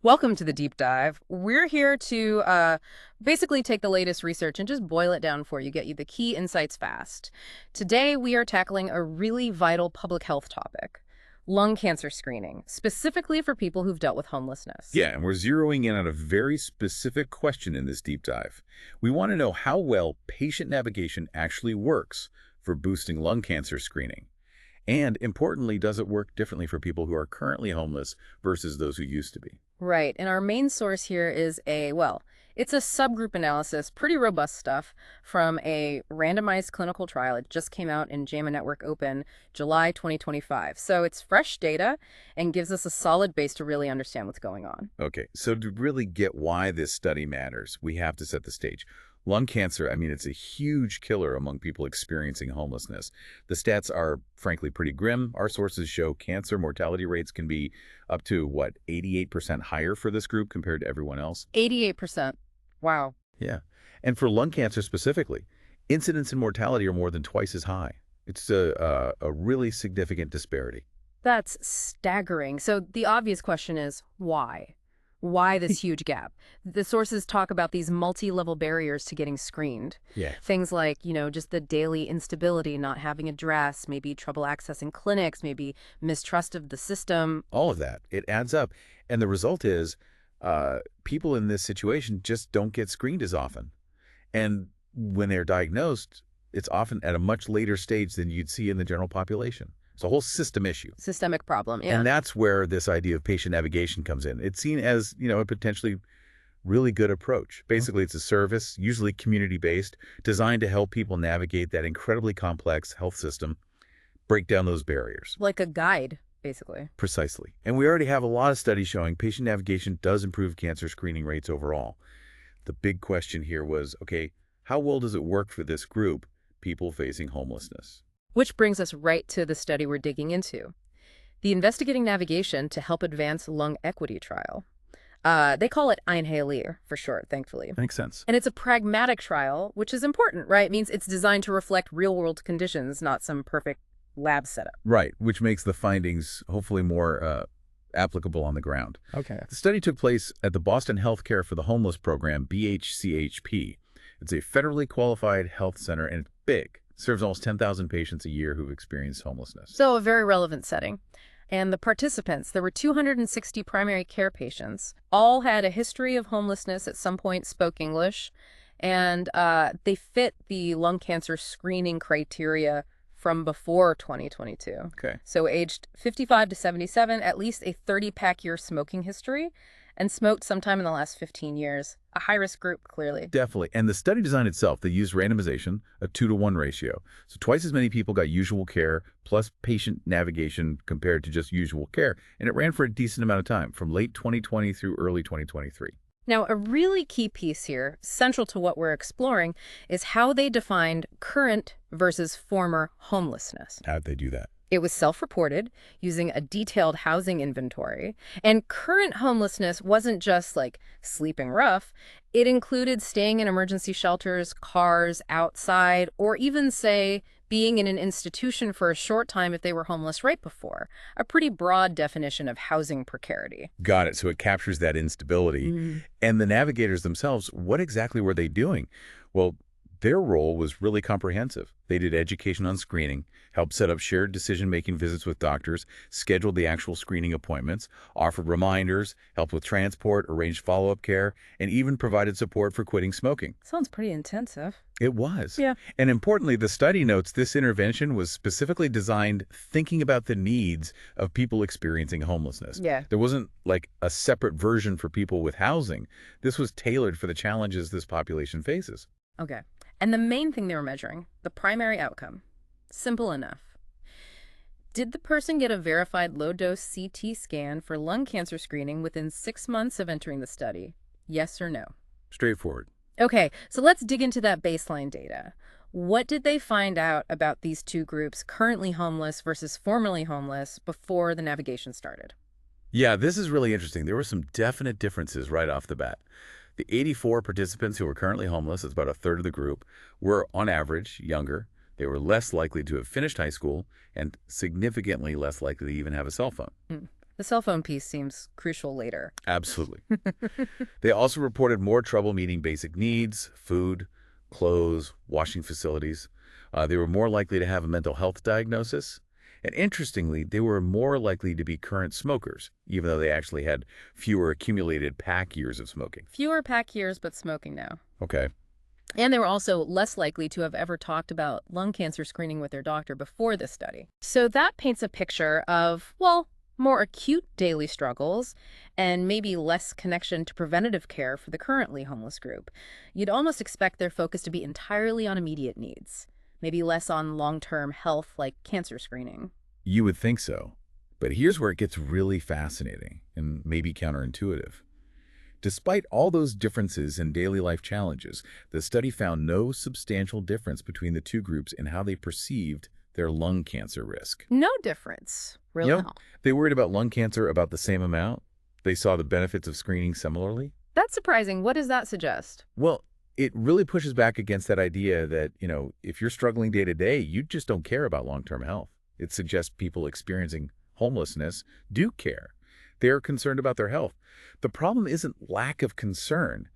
Welcome to the deep dive. We're here to basically take the latest research and just boil it down for you, get you the key insights fast. Today, we are tackling a really vital public health topic, lung cancer screening, specifically for people who've dealt with homelessness. Yeah, and we're zeroing in on a very specific question in this deep dive. We want to know how well patient navigation actually works for boosting lung cancer screening. And importantly, does it work differently for people who are currently homeless versus those who used to be? Right, and our main source here is it's a subgroup analysis, pretty robust stuff from a randomized clinical trial. It just came out in JAMA Network Open, July 2025. So it's fresh data and gives us a solid base to really understand what's going on. Okay, so to really get why this study matters, we have to set the stage. Lung cancer, I mean, it's a huge killer among people experiencing homelessness. The stats are, frankly, pretty grim. Our sources show cancer mortality rates can be up to, 88% higher for this group compared to everyone else? 88%. Wow. Yeah. And for lung cancer specifically, incidence and mortality are more than twice as high. It's a really significant disparity. That's staggering. So the obvious question is why? Why this huge gap? The sources talk about these multi-level barriers to getting screened. Yeah. Things like, just the daily instability, not having address, maybe trouble accessing clinics, maybe mistrust of the system. All of that. It adds up. And the result is people in this situation just don't get screened as often. And when they're diagnosed, it's often at a much later stage than you'd see in the general population. It's a whole system issue. Systemic problem, yeah. And that's where this idea of patient navigation comes in. It's seen as, a potentially really good approach. Basically, it's a service, usually community-based, designed to help people navigate that incredibly complex health system, break down those barriers. Like a guide, basically. Precisely. And we already have a lot of studies showing patient navigation does improve cancer screening rates overall. The big question here was, okay, how well does it work for this group, people facing homelessness? Which brings us right to the study we're digging into. The Investigating Navigation to Help Advance Lung Equity trial. They call it INHALE for short, thankfully. Makes sense. And it's a pragmatic trial, which is important, right? It means it's designed to reflect real-world conditions, not some perfect lab setup. Right, which makes the findings hopefully more applicable on the ground. Okay. The study took place at the Boston Healthcare for the Homeless program, BHCHP. It's a federally qualified health center, and it's big. It serves almost 10,000 patients a year who've experienced homelessness. So a very relevant setting. And the participants, there were 260 primary care patients, all had a history of homelessness, at some point spoke English, and they fit the lung cancer screening criteria from before 2022. Okay. So aged 55 to 77, at least a 30-pack year smoking history, and smoked sometime in the last 15 years. A high-risk group, clearly. Definitely. And the study design itself, they used randomization, a 2-to-1 ratio. So twice as many people got usual care plus patient navigation compared to just usual care. And it ran for a decent amount of time, from late 2020 through early 2023. Now, a really key piece here, central to what we're exploring, is how they defined current versus former homelessness. How'd they do that? It was self-reported using a detailed housing inventory. And current homelessness wasn't just like sleeping rough. It included staying in emergency shelters, cars, outside, or even, say, being in an institution for a short time if they were homeless right before. A pretty broad definition of housing precarity. Got it. So it captures that instability. And the navigators themselves, what exactly were they doing? Well, their role was really comprehensive. They did education on screening, helped set up shared decision-making visits with doctors, scheduled the actual screening appointments, offered reminders, helped with transport, arranged follow-up care, and even provided support for quitting smoking. Sounds pretty intensive. It was. Yeah. And importantly, the study notes this intervention was specifically designed thinking about the needs of people experiencing homelessness. Yeah. There wasn't like a separate version for people with housing. This was tailored for the challenges this population faces. Okay. And the main thing they were measuring, the primary outcome, simple enough. Did the person get a verified low-dose CT scan for lung cancer screening within 6 months of entering the study? Yes or no? Straightforward. Okay, so let's dig into that baseline data. What did they find out about these two groups, currently homeless versus formerly homeless, before the navigation started? Yeah, this is really interesting. There were some definite differences right off the bat. The 84 participants who were currently homeless, it's about a third of the group, were on average younger. They were less likely to have finished high school and significantly less likely to even have a cell phone. The cell phone piece seems crucial later. Absolutely. They also reported more trouble meeting basic needs, food, clothes, washing facilities. They were more likely to have a mental health diagnosis. And interestingly, they were more likely to be current smokers, even though they actually had fewer accumulated pack years of smoking. Fewer pack years, but smoking now. Okay. And they were also less likely to have ever talked about lung cancer screening with their doctor before this study. So that paints a picture of, well, more acute daily struggles and maybe less connection to preventative care for the currently homeless group. You'd almost expect their focus to be entirely on immediate needs, maybe less on long-term health like cancer screening. You would think so. But here's where it gets really fascinating and maybe counterintuitive. Despite all those differences in daily life challenges, the study found no substantial difference between the two groups in how they perceived their lung cancer risk. No difference, really. They worried about lung cancer about the same amount. They saw the benefits of screening similarly. That's surprising. What does that suggest? Well, it really pushes back against that idea that, if you're struggling day to day, you just don't care about long-term health. It suggests people experiencing homelessness do care. They're concerned about their health. The problem isn't lack of concern.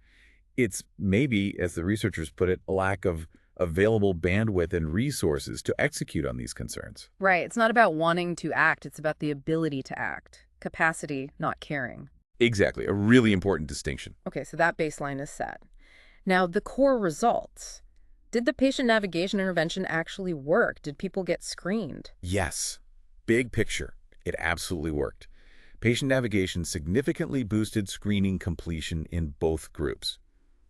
It's maybe, as the researchers put it, a lack of available bandwidth and resources to execute on these concerns. Right. It's not about wanting to act. It's about the ability to act. Capacity, not caring. Exactly. A really important distinction. Okay, so that baseline is set. Now, the core results. Did the patient navigation intervention actually work? Did people get screened? Yes. Big picture. It absolutely worked. Patient navigation significantly boosted screening completion in both groups.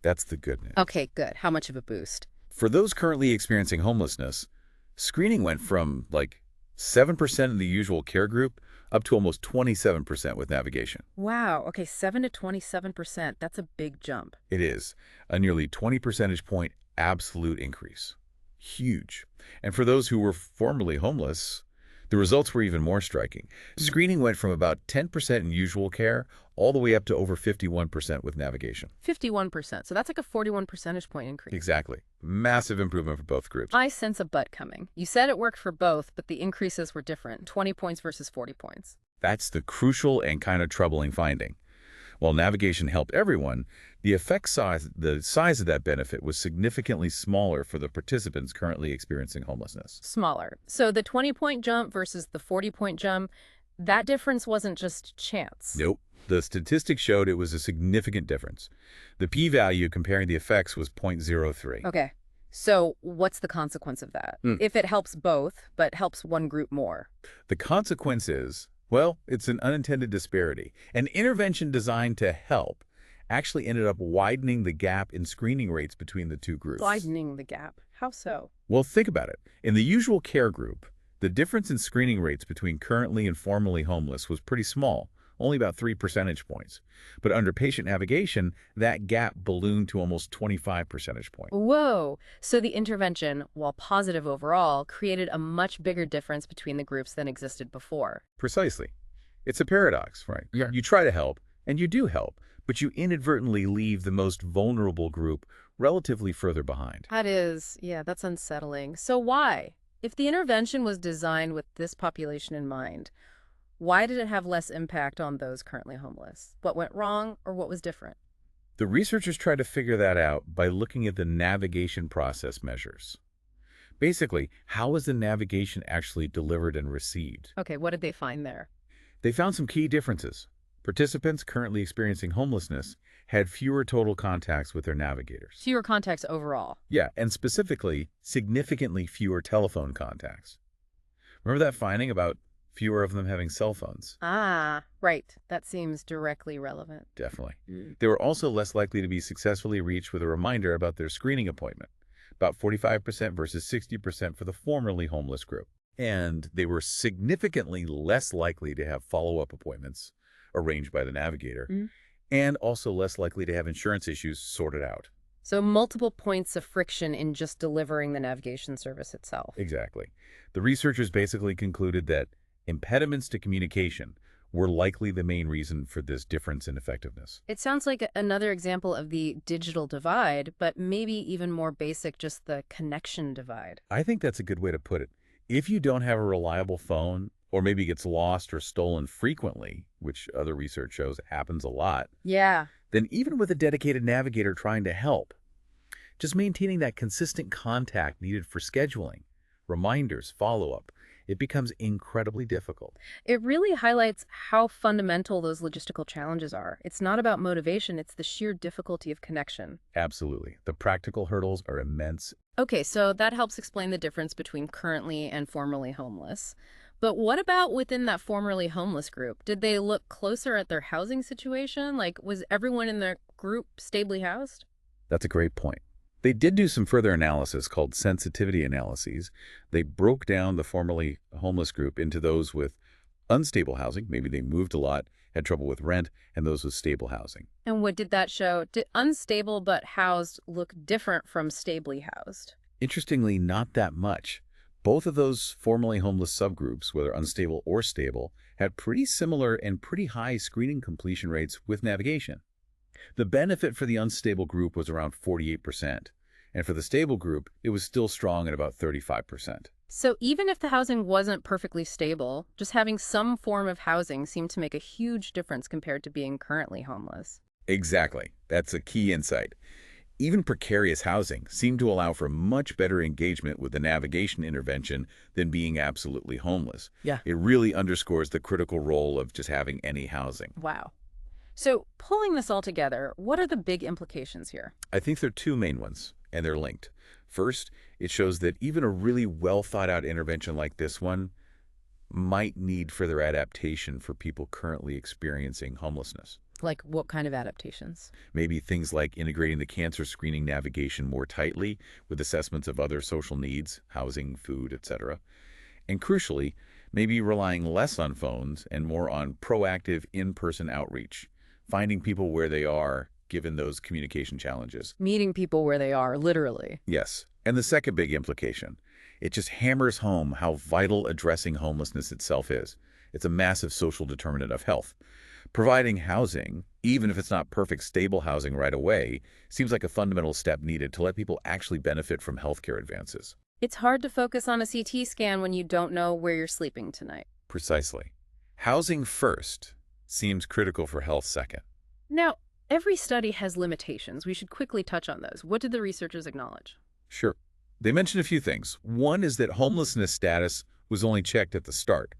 That's the good news. Okay, good. How much of a boost? For those currently experiencing homelessness, screening went from like 7% in the usual care group up to almost 27% with navigation. Wow. Okay, 7 to 27%. That's a big jump. It is a nearly 20 percentage point absolute increase. Huge. And for those who were formerly homeless, the results were even more striking. Screening went from about 10% in usual care all the way up to over 51% with navigation. 51%. So that's like a 41 percentage point increase. Exactly. Massive improvement for both groups. I sense a but coming. You said it worked for both, but the increases were different. 20 points versus 40 points. That's the crucial and kind of troubling finding. While navigation helped everyone, the size of that benefit was significantly smaller for the participants currently experiencing homelessness. Smaller. So the 20-point jump versus the 40-point jump, that difference wasn't just chance. Nope. The statistics showed it was a significant difference. The p-value comparing the effects was 0.03. Okay. So what's the consequence of that? If it helps both, but helps one group more? The consequence is, well, it's an unintended disparity. An intervention designed to help actually ended up widening the gap in screening rates between the two groups. Widening the gap. How so? Well, think about it. In the usual care group, the difference in screening rates between currently and formerly homeless was pretty small, only about 3 percentage points. But under patient navigation, that gap ballooned to almost 25 percentage points. Whoa. So the intervention, while positive overall, created a much bigger difference between the groups than existed before. Precisely. It's a paradox, right? Yeah. You try to help, and you do help, but you inadvertently leave the most vulnerable group relatively further behind. That's unsettling. So why? If the intervention was designed with this population in mind, why did it have less impact on those currently homeless? What went wrong or what was different? The researchers tried to figure that out by looking at the navigation process measures. Basically, how was the navigation actually delivered and received? Okay, what did they find there? They found some key differences. Participants currently experiencing homelessness had fewer total contacts with their navigators. Fewer contacts overall. Yeah, and specifically, significantly fewer telephone contacts. Remember that finding about fewer of them having cell phones? Ah, right. That seems directly relevant. Definitely. They were also less likely to be successfully reached with a reminder about their screening appointment, about 45% versus 60% for the formerly homeless group. And they were significantly less likely to have follow-up appointments arranged by the navigator, and also less likely to have insurance issues sorted out. So multiple points of friction in just delivering the navigation service itself. Exactly. The researchers basically concluded that impediments to communication were likely the main reason for this difference in effectiveness. It sounds like another example of the digital divide, but maybe even more basic, just the connection divide. I think that's a good way to put it. If you don't have a reliable phone or maybe gets lost or stolen frequently, which other research shows happens a lot, Yeah. then even with a dedicated navigator trying to help, just maintaining that consistent contact needed for scheduling, reminders, follow-up, it becomes incredibly difficult. It really highlights how fundamental those logistical challenges are. It's not about motivation, it's the sheer difficulty of connection. Absolutely. The practical hurdles are immense. Okay, so that helps explain the difference between currently and formerly homeless. But what about within that formerly homeless group? Did they look closer at their housing situation? Like, was everyone in their group stably housed? That's a great point. They did do some further analysis called sensitivity analyses. They broke down the formerly homeless group into those with unstable housing, maybe they moved a lot, had trouble with rent, and those with stable housing. And what did that show? Did unstable but housed look different from stably housed? Interestingly, not that much. Both of those formerly homeless subgroups, whether unstable or stable, had pretty similar and pretty high screening completion rates with navigation. The benefit for the unstable group was around 48%, and for the stable group, it was still strong at about 35%. So even if the housing wasn't perfectly stable, just having some form of housing seemed to make a huge difference compared to being currently homeless. Exactly. That's a key insight. Even precarious housing seemed to allow for much better engagement with the navigation intervention than being absolutely homeless. Yeah. It really underscores the critical role of just having any housing. Wow. So pulling this all together, what are the big implications here? I think there are two main ones, and they're linked. First, it shows that even a really well-thought-out intervention like this one might need further adaptation for people currently experiencing homelessness. Like what kind of adaptations? Maybe things like integrating the cancer screening navigation more tightly with assessments of other social needs, housing, food, etc. And crucially, maybe relying less on phones and more on proactive in-person outreach, finding people where they are given those communication challenges. Meeting people where they are, literally. Yes. And the second big implication, it just hammers home how vital addressing homelessness itself is. It's a massive social determinant of health. Providing housing, even if it's not perfect, stable housing right away, seems like a fundamental step needed to let people actually benefit from healthcare advances. It's hard to focus on a CT scan when you don't know where you're sleeping tonight. Precisely. Housing first seems critical for health second. Now, every study has limitations. We should quickly touch on those. What did the researchers acknowledge? Sure. They mentioned a few things. One is that homelessness status was only checked at the start.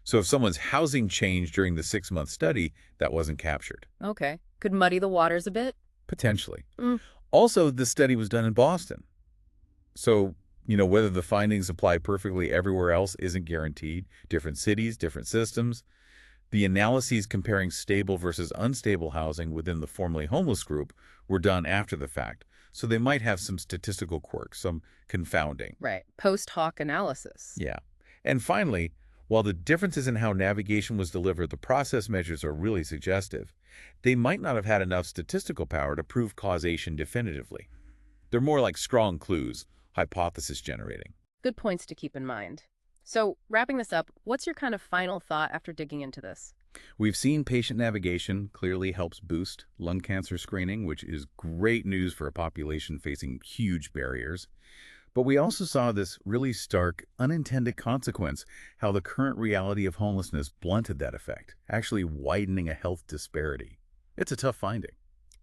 So if someone's housing changed during the 6-month study, that wasn't captured. Okay. Could muddy the waters a bit? Potentially. Mm. Also, the study was done in Boston. So, whether the findings apply perfectly everywhere else isn't guaranteed. Different cities, different systems. The analyses comparing stable versus unstable housing within the formerly homeless group were done after the fact. So they might have some statistical quirks, some confounding. Right. Post hoc analysis. Yeah. And finally, while the differences in how navigation was delivered, the process measures are really suggestive, they might not have had enough statistical power to prove causation definitively. They're more like strong clues, hypothesis generating. Good points to keep in mind. So, wrapping this up, what's your kind of final thought after digging into this? We've seen patient navigation clearly helps boost lung cancer screening, which is great news for a population facing huge barriers. But we also saw this really stark, unintended consequence, how the current reality of homelessness blunted that effect, actually widening a health disparity. It's a tough finding.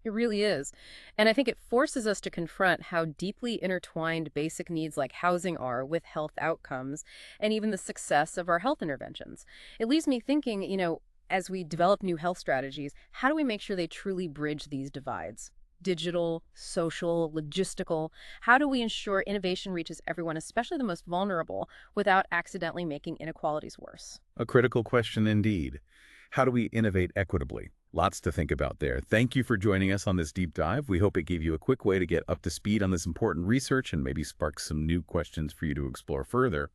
It really is. And I think it forces us to confront how deeply intertwined basic needs like housing are with health outcomes and even the success of our health interventions. It leaves me thinking, as we develop new health strategies, how do we make sure they truly bridge these divides? Digital, social, logistical. How do we ensure innovation reaches everyone, especially the most vulnerable, without accidentally making inequalities worse? A critical question indeed. How do we innovate equitably? Lots to think about there. Thank you for joining us on this deep dive. We hope it gave you a quick way to get up to speed on this important research and maybe spark some new questions for you to explore further.